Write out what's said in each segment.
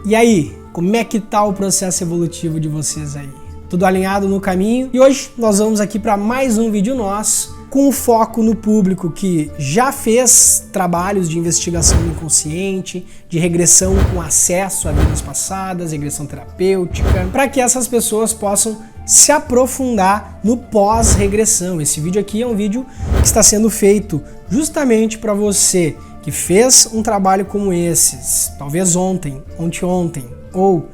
E aí, como é que tá o processo evolutivo de vocês aí? Tudo alinhado no caminho? E hoje nós vamos aqui para mais um vídeo nosso com foco no público que já fez trabalhos de investigação do inconsciente, de regressão com acesso a vidas passadas, regressão terapêutica, para que essas pessoas possam se aprofundar no pós-regressão. Esse vídeo aqui é um vídeo que está sendo feito justamente para você que fez um trabalho como esses, talvez ontem, anteontem, ou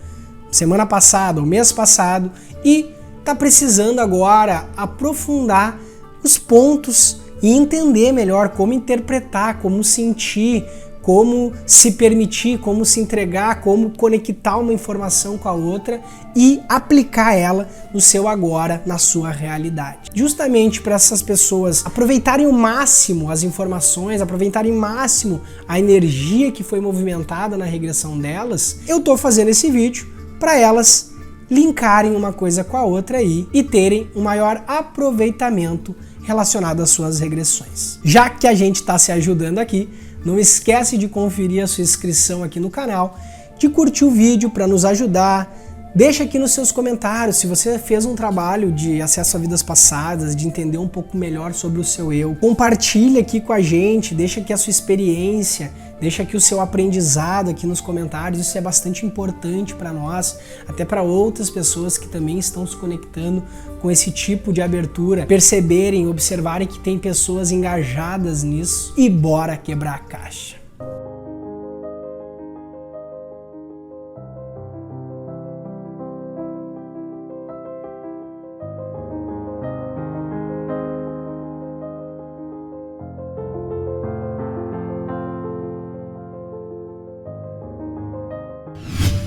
semana passada, ou mês passado, e está precisando agora aprofundar os pontos e entender melhor como interpretar, como sentir, como se permitir, como se entregar, como conectar uma informação com a outra e aplicar ela no seu agora, na sua realidade. Justamente para essas pessoas aproveitarem o máximo as informações, aproveitarem o máximo a energia que foi movimentada na regressão delas, eu tô fazendo esse vídeo para elas linkarem uma coisa com a outra aí e terem um maior aproveitamento relacionado às suas regressões. Já que a gente está se ajudando aqui, não esquece de conferir a sua inscrição aqui no canal, de curtir o vídeo para nos ajudar. Deixa aqui nos seus comentários se você fez um trabalho de acesso a vidas passadas, de entender um pouco melhor sobre o seu eu. Compartilha aqui com a gente, deixa aqui a sua experiência, deixa aqui o seu aprendizado aqui nos comentários. Isso é bastante importante para nós, até para outras pessoas que também estão se conectando com esse tipo de abertura, perceberem, observarem que tem pessoas engajadas nisso e bora quebrar a caixa.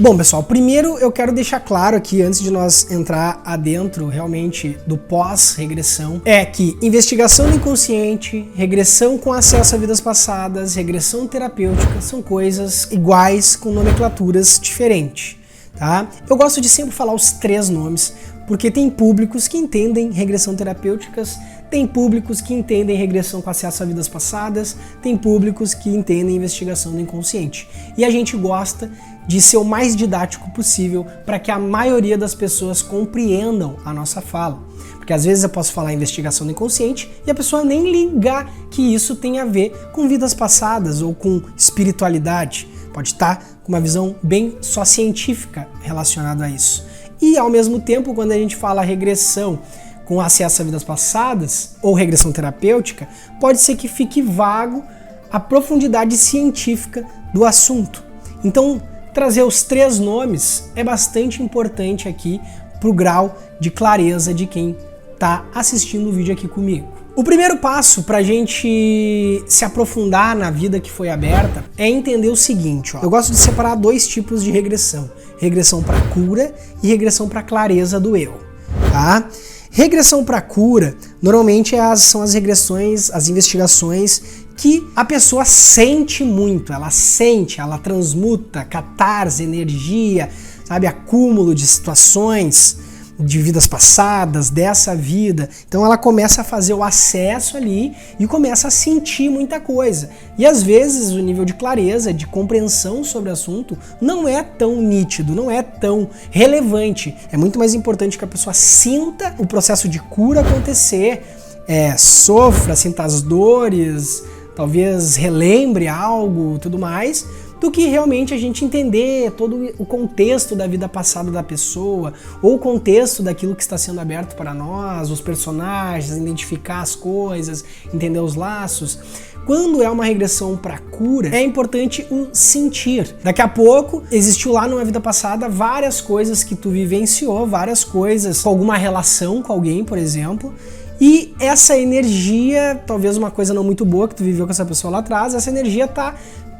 Bom, pessoal, primeiro eu quero deixar claro aqui, antes de nós entrar adentro realmente do pós-regressão, é que investigação do inconsciente, regressão com acesso a vidas passadas, regressão terapêutica são coisas iguais com nomenclaturas diferentes, tá? Eu gosto de sempre falar os três nomes, porque tem públicos que entendem regressão terapêuticas, tem públicos que entendem regressão com acesso a vidas passadas, tem públicos que entendem investigação do inconsciente. E a gente gosta de ser o mais didático possível para que a maioria das pessoas compreendam a nossa fala. Porque às vezes eu posso falar investigação do inconsciente e a pessoa nem ligar que isso tem a ver com vidas passadas ou com espiritualidade. Pode estar com uma visão bem só científica relacionada a isso. E ao mesmo tempo, quando a gente fala regressão com acesso a vidas passadas ou regressão terapêutica, pode ser que fique vago a profundidade científica do assunto. Então, trazer os três nomes é bastante importante aqui para o grau de clareza de quem está assistindo o vídeo aqui comigo. O primeiro passo para a gente se aprofundar na vida que foi aberta é entender o seguinte, ó. Eu gosto de separar dois tipos de regressão. Regressão para cura e regressão para clareza do eu, tá? Regressão para cura, normalmente são as regressões, as investigações que a pessoa sente muito, ela sente, ela transmuta, catarse, energia, sabe, acúmulo de situações, de vidas passadas, dessa vida. Então ela começa a fazer o acesso ali e começa a sentir muita coisa. E às vezes o nível de clareza, de compreensão sobre o assunto não é tão nítido, não é tão relevante. É muito mais importante que a pessoa sinta o processo de cura acontecer, sofra, sinta as dores, talvez relembre algo, tudo mais, do que realmente a gente entender todo o contexto da vida passada da pessoa, ou o contexto daquilo que está sendo aberto para nós, os personagens, identificar as coisas, entender os laços. Quando é uma regressão para cura, é importante o sentir. Daqui a pouco, existiu lá numa vida passada várias coisas que tu vivenciou, várias coisas com alguma relação com alguém, por exemplo, e essa energia, talvez uma coisa não muito boa que tu viveu com essa pessoa lá atrás, essa energia tá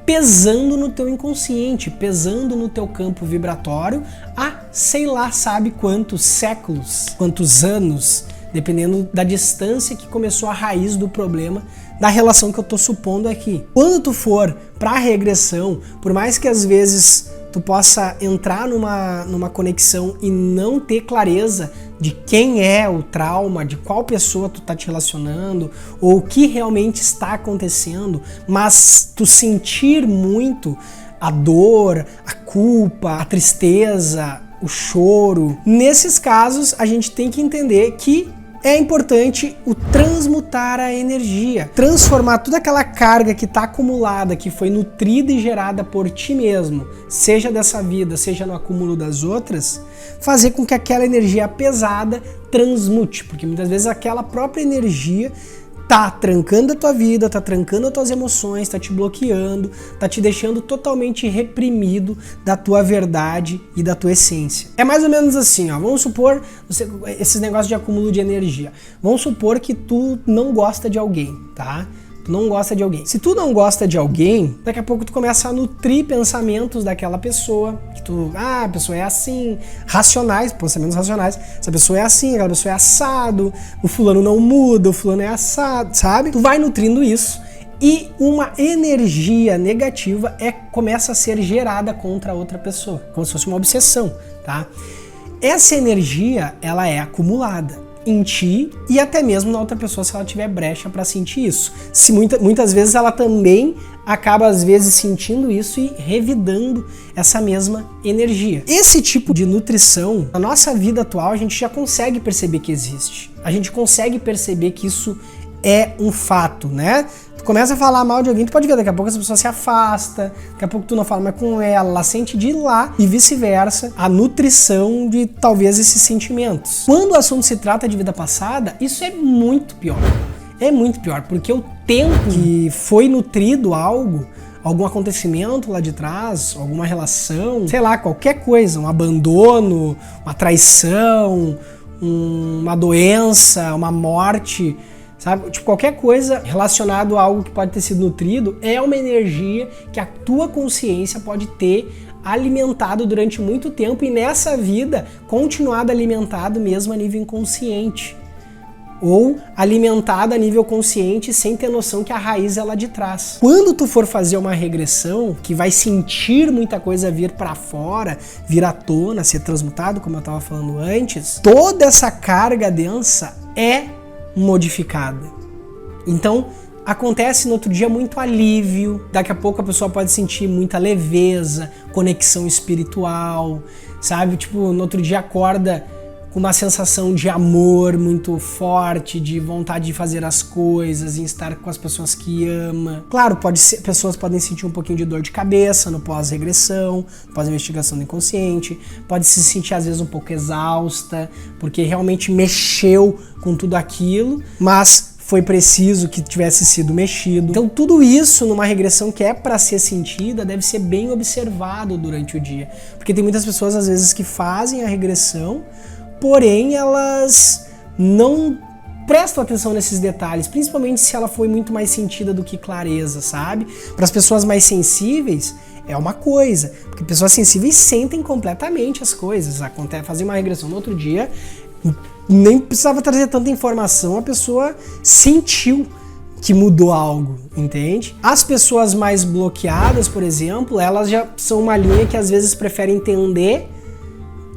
pesando no teu inconsciente, pesando no teu campo vibratório há sei lá sabe quantos séculos, quantos anos, dependendo da distância que começou a raiz do problema da relação que eu tô supondo aqui. Quando tu for pra regressão, por mais que às vezes tu possa entrar numa conexão e não ter clareza de quem é o trauma, de qual pessoa tu tá te relacionando, ou o que realmente está acontecendo, mas tu sentir muito a dor, a culpa, a tristeza, o choro. Nesses casos, a gente tem que entender que é importante o transmutar a energia, transformar toda aquela carga que está acumulada, que foi nutrida e gerada por ti mesmo, seja dessa vida, seja no acúmulo das outras, fazer com que aquela energia pesada transmute, porque muitas vezes aquela própria energia tá trancando a tua vida, tá trancando as tuas emoções, tá te bloqueando, tá te deixando totalmente reprimido da tua verdade e da tua essência. É mais ou menos assim, ó, vamos supor, esses negócios de acúmulo de energia, vamos supor que tu não gosta de alguém, tá? Não gosta de alguém. Se tu não gosta de alguém, daqui a pouco tu começa a nutrir pensamentos daquela pessoa, que tu, a pessoa é assim, racionais, pensamentos racionais, essa pessoa é assim, aquela pessoa é assado, o fulano não muda, o fulano é assado, sabe? Tu vai nutrindo isso e uma energia negativa começa a ser gerada contra a outra pessoa, como se fosse uma obsessão, tá? Essa energia, ela é acumulada em ti e até mesmo na outra pessoa se ela tiver brecha para sentir isso. Se muitas vezes ela também acaba às vezes sentindo isso e revidando essa mesma energia. Esse tipo de nutrição, na nossa vida atual, a gente já consegue perceber que existe. A gente consegue perceber que isso é um fato, né? Tu começa a falar mal de alguém, tu pode ver, daqui a pouco essa pessoa se afasta, daqui a pouco tu não fala mais com ela sente de ir lá e vice-versa, a nutrição de talvez esses sentimentos. Quando o assunto se trata de vida passada, isso é muito pior. É muito pior, porque o tempo que foi nutrido algum acontecimento lá de trás, alguma relação, sei lá, qualquer coisa, um abandono, uma traição, uma doença, uma morte, sabe? Tipo, qualquer coisa relacionado a algo que pode ter sido nutrido é uma energia que a tua consciência pode ter alimentado durante muito tempo e nessa vida continuado alimentado mesmo a nível inconsciente. Ou alimentado a nível consciente sem ter noção que a raiz é lá de trás. Quando tu for fazer uma regressão, que vai sentir muita coisa vir pra fora, vir à tona, ser transmutado, como eu tava falando antes, toda essa carga densa é modificada. Então, acontece no outro dia muito alívio, daqui a pouco a pessoa pode sentir muita leveza, conexão espiritual, sabe? Tipo, no outro dia acorda com uma sensação de amor muito forte, de vontade de fazer as coisas, em estar com as pessoas que ama. Claro, pessoas podem sentir um pouquinho de dor de cabeça no pós-regressão, pós-investigação do inconsciente, pode se sentir às vezes um pouco exausta, porque realmente mexeu com tudo aquilo, mas foi preciso que tivesse sido mexido. Então tudo isso numa regressão que é para ser sentida deve ser bem observado durante o dia, porque tem muitas pessoas às vezes que fazem a regressão, porém elas não prestam atenção nesses detalhes, principalmente se ela foi muito mais sentida do que clareza, sabe? Para as pessoas mais sensíveis é uma coisa, porque pessoas sensíveis sentem completamente as coisas. Acontece, fazer uma regressão no outro dia, nem precisava trazer tanta informação, a pessoa sentiu que mudou algo, entende? As pessoas mais bloqueadas, por exemplo, elas já são uma linha que às vezes preferem entender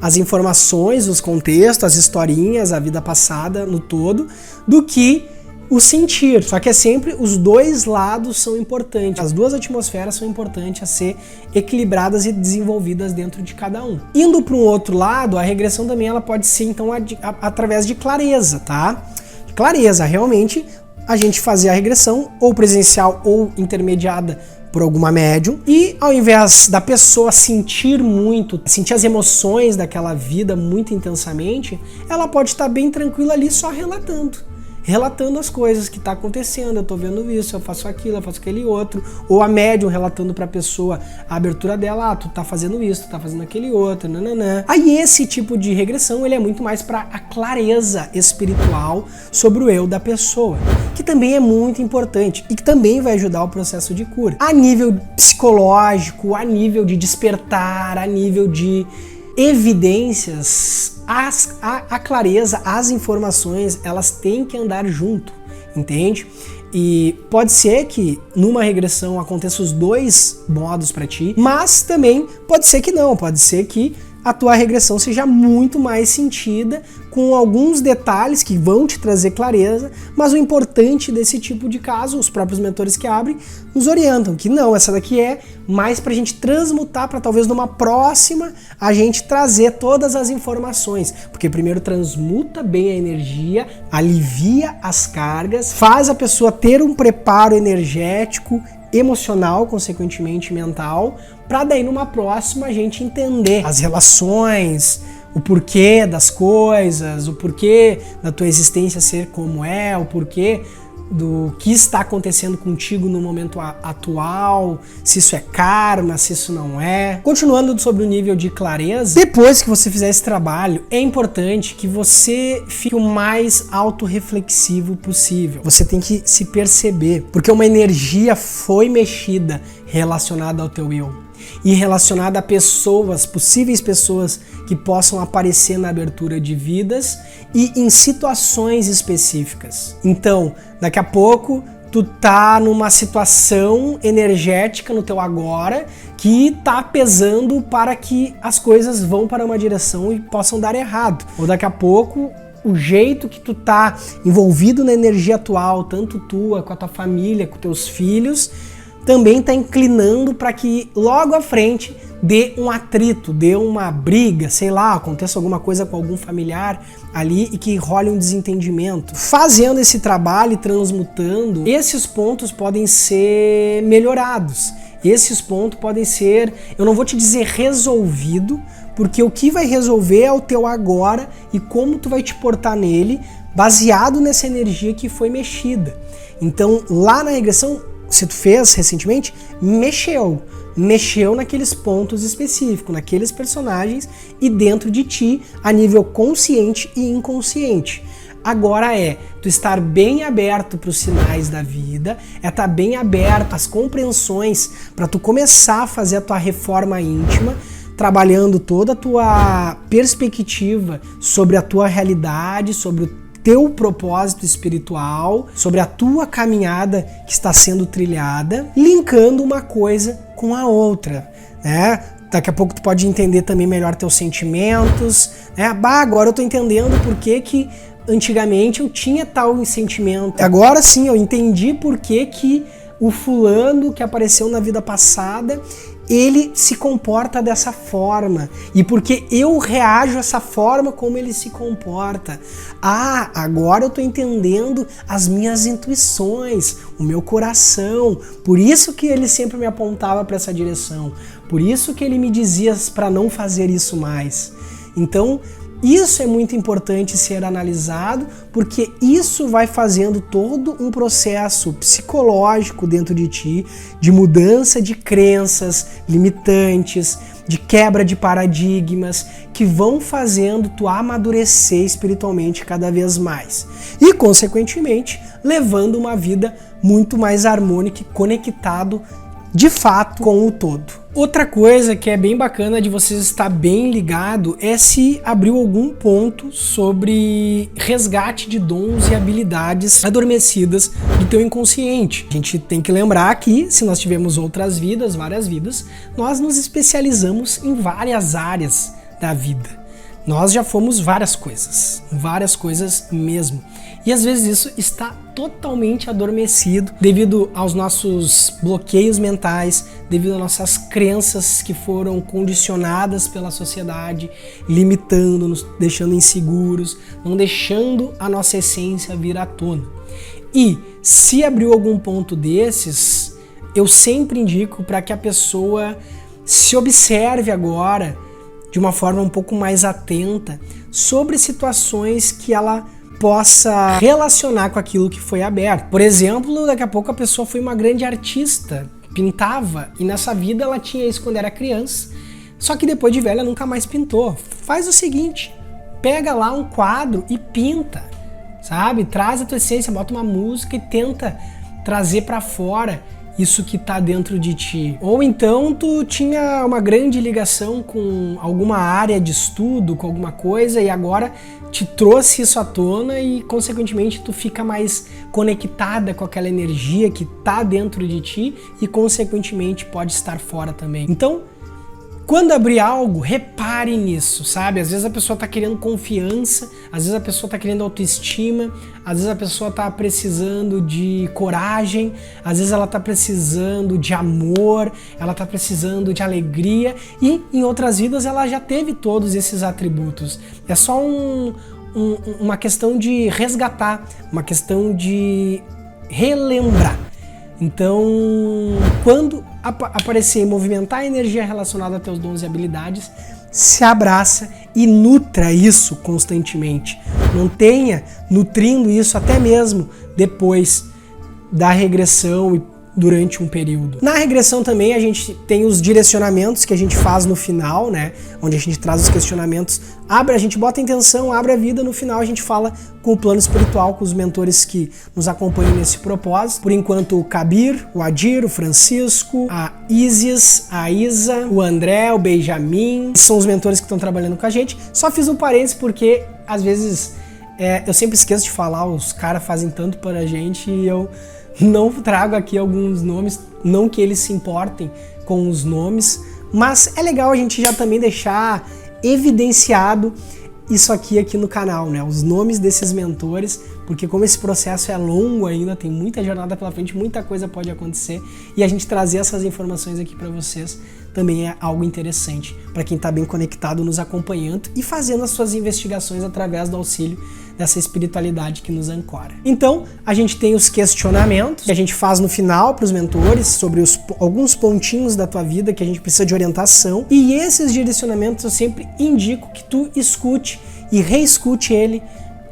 as informações, os contextos, as historinhas, a vida passada no todo, do que o sentir. Só que é sempre os dois lados são importantes. As duas atmosferas são importantes a ser equilibradas e desenvolvidas dentro de cada um. Indo para um outro lado, a regressão também ela pode ser então através de clareza, tá? Clareza, realmente a gente fazer a regressão ou presencial ou intermediada por alguma médium, e ao invés da pessoa sentir as emoções daquela vida muito intensamente, ela pode estar bem tranquila ali só relatando as coisas que tá acontecendo, eu tô vendo isso, eu faço aquilo, eu faço aquele outro, ou a médium relatando pra pessoa a abertura dela, tu tá fazendo isso, tu tá fazendo aquele outro, nananã. Aí esse tipo de regressão, ele é muito mais pra a clareza espiritual sobre o eu da pessoa, que também é muito importante e que também vai ajudar o processo de cura. A nível psicológico, a nível de despertar, a nível de evidências, a clareza, as informações, elas têm que andar junto, entende? E pode ser que numa regressão aconteça os dois modos para ti, mas também pode ser que não, pode ser que a tua regressão seja muito mais sentida, com alguns detalhes que vão te trazer clareza, mas o importante desse tipo de caso, os próprios mentores que abrem, nos orientam, que não, essa daqui é mais pra gente transmutar, para talvez numa próxima a gente trazer todas as informações, porque primeiro transmuta bem a energia, alivia as cargas, faz a pessoa ter um preparo energético, emocional, consequentemente mental, para daí numa próxima a gente entender as relações, o porquê das coisas, o porquê da tua existência ser como é, o porquê do que está acontecendo contigo no momento atual, se isso é karma, se isso não é. Continuando sobre o nível de clareza, depois que você fizer esse trabalho, é importante que você fique o mais autorreflexivo possível. Você tem que se perceber, porque uma energia foi mexida relacionada ao teu eu e relacionada a pessoas, possíveis pessoas que possam aparecer na abertura de vidas e em situações específicas. Então, daqui a pouco tu tá numa situação energética no teu agora que tá pesando para que as coisas vão para uma direção e possam dar errado. Ou daqui a pouco o jeito que tu tá envolvido na energia atual, tanto tua, com a tua família, com teus filhos, também está inclinando para que logo à frente dê um atrito, dê uma briga, sei lá, aconteça alguma coisa com algum familiar ali e que role um desentendimento. Fazendo esse trabalho e transmutando, esses pontos podem ser melhorados. Esses pontos podem ser, eu não vou te dizer resolvido, porque o que vai resolver é o teu agora e como tu vai te portar nele, baseado nessa energia que foi mexida. Então, lá na regressão, se tu fez recentemente, mexeu naqueles pontos específicos, naqueles personagens e dentro de ti, a nível consciente e inconsciente. Agora é tu estar bem aberto para os sinais da vida, é estar bem aberto às compreensões para tu começar a fazer a tua reforma íntima, trabalhando toda a tua perspectiva sobre a tua realidade, sobre o teu propósito espiritual, sobre a tua caminhada que está sendo trilhada, linkando uma coisa com a outra, né? Daqui a pouco tu pode entender também melhor teus sentimentos, né? Agora eu tô entendendo por que antigamente eu tinha tal sentimento. Agora sim, eu entendi por que o fulano que apareceu na vida passada, ele se comporta dessa forma e porque eu reajo dessa forma como ele se comporta. Agora eu tô entendendo as minhas intuições, o meu coração, por isso que ele sempre me apontava para essa direção, por isso que ele me dizia para não fazer isso mais. Então, isso é muito importante ser analisado, porque isso vai fazendo todo um processo psicológico dentro de ti, de mudança de crenças limitantes, de quebra de paradigmas, que vão fazendo tu amadurecer espiritualmente cada vez mais. E, consequentemente, levando uma vida muito mais harmônica e conectado de fato com o todo. Outra coisa que é bem bacana de você estar bem ligado é se abriu algum ponto sobre resgate de dons e habilidades adormecidas do teu inconsciente. A gente tem que lembrar que se nós tivemos outras vidas, várias vidas, nós nos especializamos em várias áreas da vida. Nós já fomos várias coisas mesmo. E às vezes isso está totalmente adormecido devido aos nossos bloqueios mentais, devido às nossas crenças que foram condicionadas pela sociedade, limitando-nos, deixando inseguros, não deixando a nossa essência vir à tona. E se abriu algum ponto desses, eu sempre indico para que a pessoa se observe agora de uma forma um pouco mais atenta sobre situações que ela possa relacionar com aquilo que foi aberto. Por exemplo, daqui a pouco a pessoa foi uma grande artista, pintava, e nessa vida ela tinha isso quando era criança, só que depois de velha nunca mais pintou. Faz o seguinte, pega lá um quadro e pinta, sabe? Traz a tua essência, bota uma música e tenta trazer pra fora isso que tá dentro de ti. Ou então tu tinha uma grande ligação com alguma área de estudo, com alguma coisa, e agora te trouxe isso à tona e, consequentemente, tu fica mais conectada com aquela energia que tá dentro de ti e, consequentemente, pode estar fora também. Então, Quando abrir algo, repare nisso, sabe? Às vezes a pessoa tá querendo confiança, às vezes a pessoa tá querendo autoestima, às vezes a pessoa tá precisando de coragem, às vezes ela tá precisando de amor, ela tá precisando de alegria e em outras vidas ela já teve todos esses atributos. É só uma questão de resgatar, uma questão de relembrar. Então, quando aparecer e movimentar a energia relacionada a teus dons e habilidades, se abraça e nutra isso constantemente. Mantenha nutrindo isso até mesmo depois da regressão e durante um período. Na regressão também a gente tem os direcionamentos que a gente faz no final, né? Onde a gente traz os questionamentos, a gente bota a intenção, abre a vida, no final a gente fala com o plano espiritual, com os mentores que nos acompanham nesse propósito. Por enquanto o Kabir, o Adir, o Francisco, a Isis, a Isa, o André, o Benjamin, são os mentores que estão trabalhando com a gente. Só fiz um parênteses porque às vezes eu sempre esqueço de falar, os caras fazem tanto para a gente e eu não trago aqui alguns nomes, não que eles se importem com os nomes, mas é legal a gente já também deixar evidenciado isso aqui no canal, né? Os nomes desses mentores, porque como esse processo é longo ainda, tem muita jornada pela frente, muita coisa pode acontecer e a gente trazer essas informações aqui para vocês também é algo interessante para quem está bem conectado, nos acompanhando e fazendo as suas investigações através do auxílio dessa espiritualidade que nos ancora. Então, a gente tem os questionamentos que a gente faz no final para os mentores sobre alguns pontinhos da tua vida que a gente precisa de orientação, e esses direcionamentos eu sempre indico que tu escute e reescute ele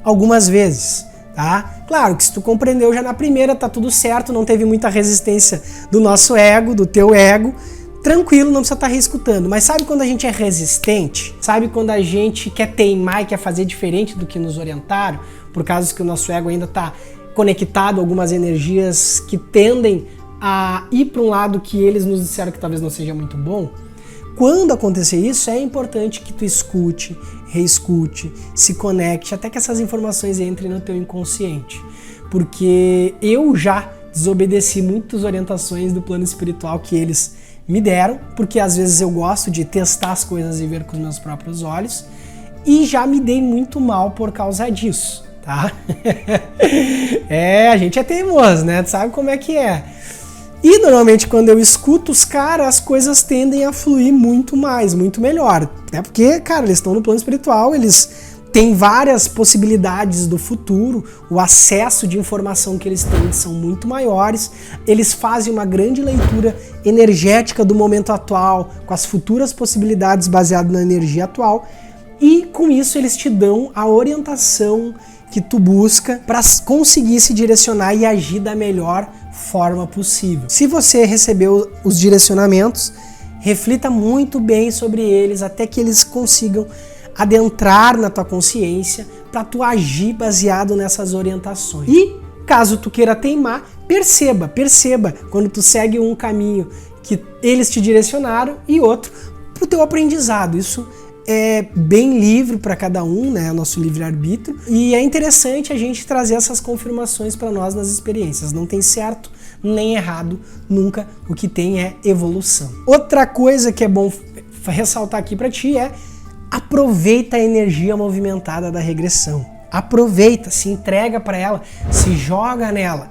algumas vezes, tá? Claro que se tu compreendeu já na primeira, tá tudo certo, não teve muita resistência do nosso ego, do teu ego, tranquilo, não precisa estar reescutando. Mas sabe quando a gente é resistente? Sabe quando a gente quer teimar e quer fazer diferente do que nos orientaram? Por causa que o nosso ego ainda está conectado a algumas energias que tendem a ir para um lado que eles nos disseram que talvez não seja muito bom? Quando acontecer isso, é importante que tu escute, reescute, se conecte, até que essas informações entrem no teu inconsciente. Porque eu já desobedeci muitas orientações do plano espiritual que eles me deram, porque às vezes eu gosto de testar as coisas e ver com os meus próprios olhos, e já me dei muito mal por causa disso, tá? A gente é teimoso, né? Tu sabe como é que é. E normalmente quando eu escuto os caras, as coisas tendem a fluir muito mais, muito melhor, né? Porque, cara, eles estão no plano espiritual, eles têm várias possibilidades do futuro, o acesso de informação que eles têm são muito maiores, eles fazem uma grande leitura energética do momento atual, com as futuras possibilidades baseadas na energia atual, e com isso eles te dão a orientação que tu busca para conseguir se direcionar e agir da melhor forma possível. Se você recebeu os direcionamentos, reflita muito bem sobre eles até que eles consigam adentrar na tua consciência para tu agir baseado nessas orientações. E caso tu queira teimar, perceba quando tu segue um caminho que eles te direcionaram e outro pro teu aprendizado. Isso é bem livre para cada um, né? Nosso livre-arbítrio. E é interessante a gente trazer essas confirmações para nós nas experiências. Não tem certo nem errado, nunca. O que tem é evolução. Outra coisa que é bom ressaltar aqui para ti é: aproveita a energia movimentada da regressão. Aproveita, se entrega para ela, se joga nela.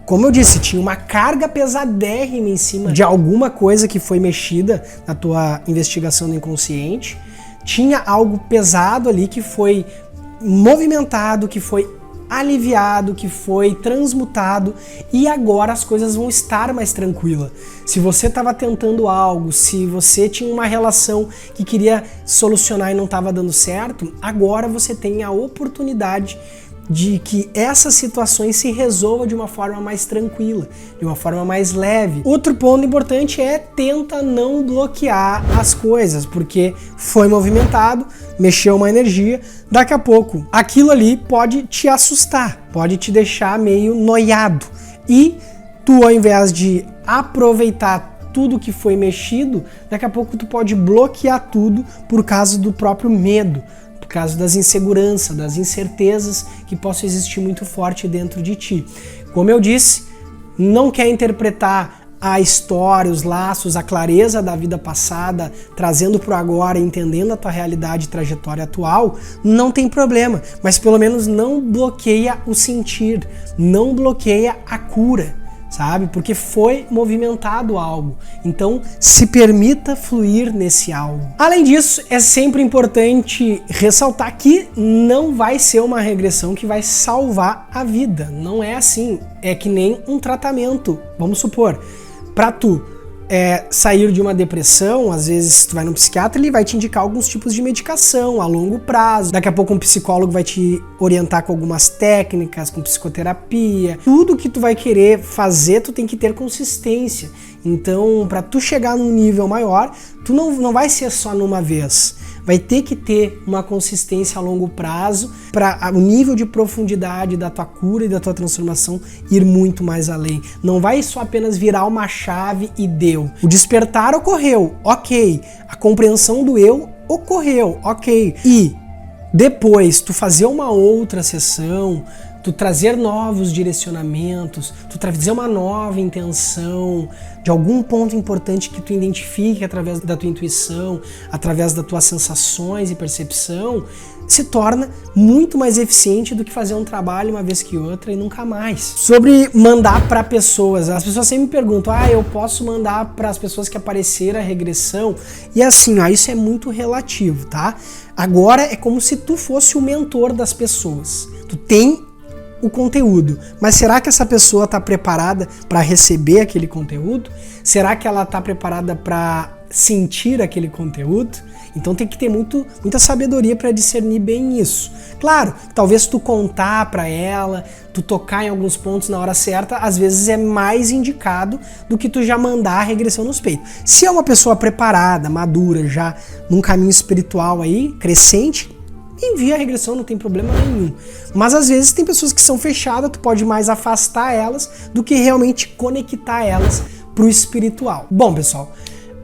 Como eu disse, tinha uma carga pesadérrima em cima de alguma coisa que foi mexida na tua investigação do inconsciente. Tinha algo pesado ali que foi movimentado, que foi aliviado, que foi transmutado, e agora as coisas vão estar mais tranquilas. Se você estava tentando algo, se você tinha uma relação que queria solucionar e não estava dando certo, agora você tem a oportunidade de que essas situações se resolvam de uma forma mais tranquila, de uma forma mais leve. Outro ponto importante é: tenta não bloquear as coisas, porque foi movimentado, mexeu uma energia, daqui a pouco aquilo ali pode te assustar, pode te deixar meio noiado. E tu, ao invés de aproveitar tudo que foi mexido, daqui a pouco tu pode bloquear tudo por causa do próprio medo, por causa das inseguranças, das incertezas que possam existir muito forte dentro de ti. Como eu disse, não quer interpretar a história, os laços, a clareza da vida passada, trazendo pro agora, entendendo a tua realidade e trajetória atual, não tem problema, mas pelo menos não bloqueia o sentir, não bloqueia a cura, sabe? Porque foi movimentado algo. Então, se permita fluir nesse algo. Além disso, é sempre importante ressaltar que não vai ser uma regressão que vai salvar a vida. Não é assim. É que nem um tratamento. Vamos supor, para tu sair de uma depressão, às vezes tu vai no psiquiatra, ele vai te indicar alguns tipos de medicação a longo prazo. Daqui a pouco um psicólogo vai te orientar com algumas técnicas, com psicoterapia. Tudo que tu vai querer fazer, tu tem que ter consistência. Então, para tu chegar num nível maior, tu não vai ser só numa vez. Vai ter que ter uma consistência a longo prazo para o nível de profundidade da tua cura e da tua transformação ir muito mais além. Não vai só apenas virar uma chave e deu. O despertar ocorreu, ok. A compreensão do eu ocorreu, ok. E depois tu fazer uma outra sessão, tu trazer novos direcionamentos, tu trazer uma nova intenção de algum ponto importante que tu identifique através da tua intuição, através das tuas sensações e percepção, se torna muito mais eficiente do que fazer um trabalho uma vez que outra e nunca mais. Sobre mandar para pessoas, as pessoas sempre me perguntam, eu posso mandar para as pessoas que apareceram a regressão? E assim, isso é muito relativo, tá? Agora é como se tu fosse o mentor das pessoas. Tu tem o conteúdo, mas será que essa pessoa está preparada para receber aquele conteúdo? Será que ela está preparada para sentir aquele conteúdo? Então tem que ter muita sabedoria para discernir bem isso. Claro, talvez tu contar para ela, tu tocar em alguns pontos na hora certa, às vezes é mais indicado do que tu já mandar a regressão nos peitos. Se é uma pessoa preparada, madura, já num caminho espiritual aí, crescente, envia a regressão, não tem problema nenhum. Mas às vezes tem pessoas que são fechadas, tu pode mais afastar elas do que realmente conectar elas pro espiritual. Bom, pessoal,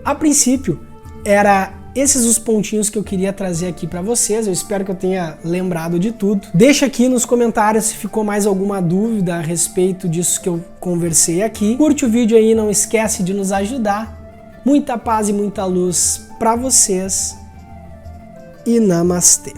a princípio era esses os pontinhos que eu queria trazer aqui para vocês. Eu espero que eu tenha lembrado de tudo. Deixa aqui nos comentários se ficou mais alguma dúvida a respeito disso que eu conversei aqui. Curte o vídeo aí, não esquece de nos ajudar. Muita paz e muita luz para vocês. E namastê.